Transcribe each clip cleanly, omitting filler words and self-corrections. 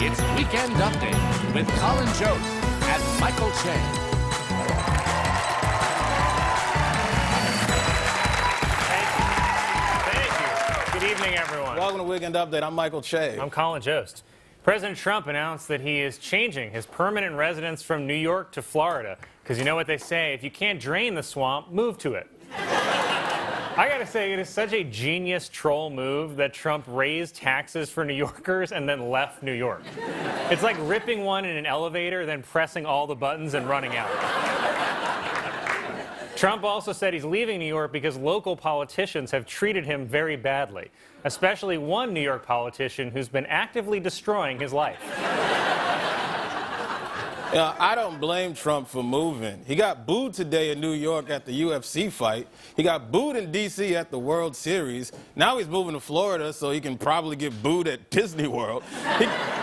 It's Weekend Update with Colin Jost and Michael Che. Thank you. Good evening, everyone. Welcome to Weekend Update. I'm Michael Che. I'm Colin Jost. President Trump announced that he is changing his permanent residence from New York to Florida. Because you know what they say, if you can't drain the swamp, move to it. I gotta say, it is such a genius troll move that Trump raised taxes for New Yorkers and then left New York. It's like ripping one in an elevator, then pressing all the buttons and running out. Trump also said he's leaving New York because local politicians have treated him very badly, especially one New York politician who's been actively destroying his life. Yeah, I don't blame Trump for moving. He got booed today in New York at the UFC fight. He got booed in D.C. at the World Series. Now he's moving to Florida so he can probably get booed at Disney World.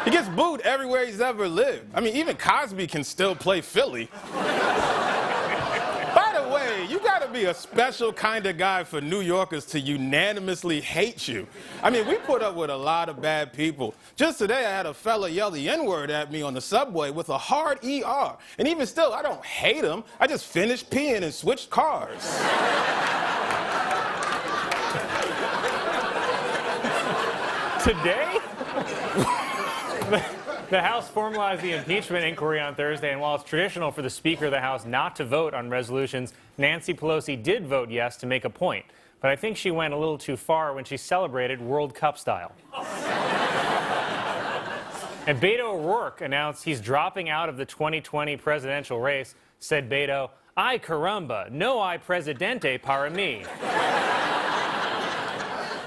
He gets booed everywhere he's ever lived. I mean, even Cosby can still play Philly. By the way, you gotta be a special kind of guy for New Yorkers to unanimously hate you. I mean, we put up with a lot of bad people. Just today, I had a fella yell the N-word at me on the subway with a hard ER. And even still, I don't hate him. I just finished peeing and switched cars. Today? The House formalized the impeachment inquiry on Thursday, and while it's traditional for the Speaker of the House not to vote on resolutions, Nancy Pelosi did vote yes to make a point. But I think she went a little too far when she celebrated World Cup style. And Beto O'Rourke announced he's dropping out of the 2020 presidential race. Said Beto, "Ay caramba, no hay presidente para mí."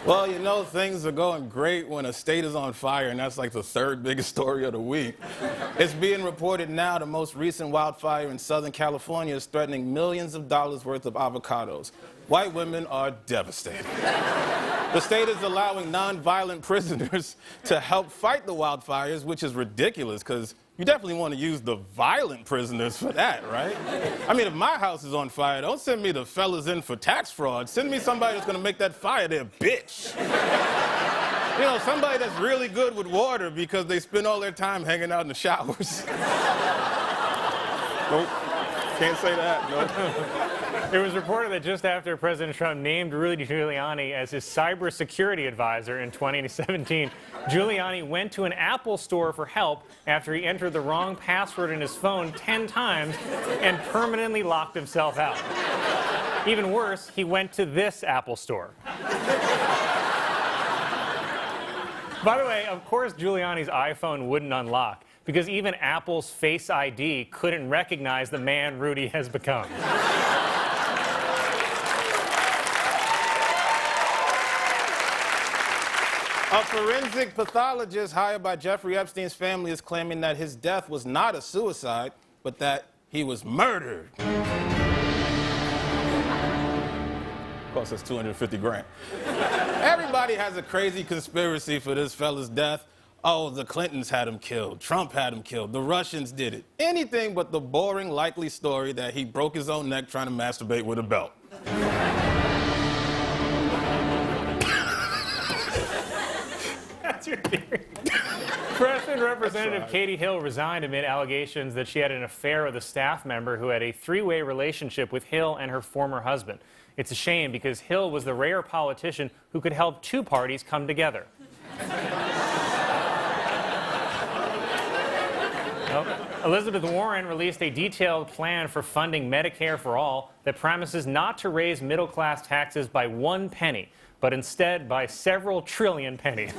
Well, you know, things are going great when a state is on fire, and that's like the third biggest story of the week. It's being reported now the most recent wildfire in Southern California is threatening millions of dollars worth of avocados. White women are devastated. The state is allowing nonviolent prisoners to help fight the wildfires, which is ridiculous because you definitely want to use the violent prisoners for that, right? I mean, if my house is on fire, don't send me the fellas in for tax fraud. Send me somebody that's going to make that fire their bitch. You know, somebody that's really good with water because they spend all their time hanging out in the showers. Nope. Can't say that, nope. It was reported that just after President Trump named Rudy Giuliani as his cybersecurity advisor in 2017, Giuliani went to an Apple store for help after he entered the wrong password in his phone 10 times and permanently locked himself out. Even worse, he went to this Apple store. By the way, of course Giuliani's iPhone wouldn't unlock because even Apple's Face ID couldn't recognize the man Rudy has become. A forensic pathologist hired by Jeffrey Epstein's family is claiming that his death was not a suicide, but that he was murdered. Cost us $250,000. Everybody has a crazy conspiracy for this fella's death. Oh, the Clintons had him killed. Trump had him killed. The Russians did it. Anything but the boring, likely story that he broke his own neck trying to masturbate with a belt. That's your theory. Press and Representative Katie Hill resigned amid allegations that she had an affair with a staff member who had a three-way relationship with Hill and her former husband. It's a shame because Hill was the rare politician who could help two parties come together. Elizabeth Warren released a detailed plan for funding Medicare for All that promises not to raise middle-class taxes by 1 penny, but instead by several trillion pennies.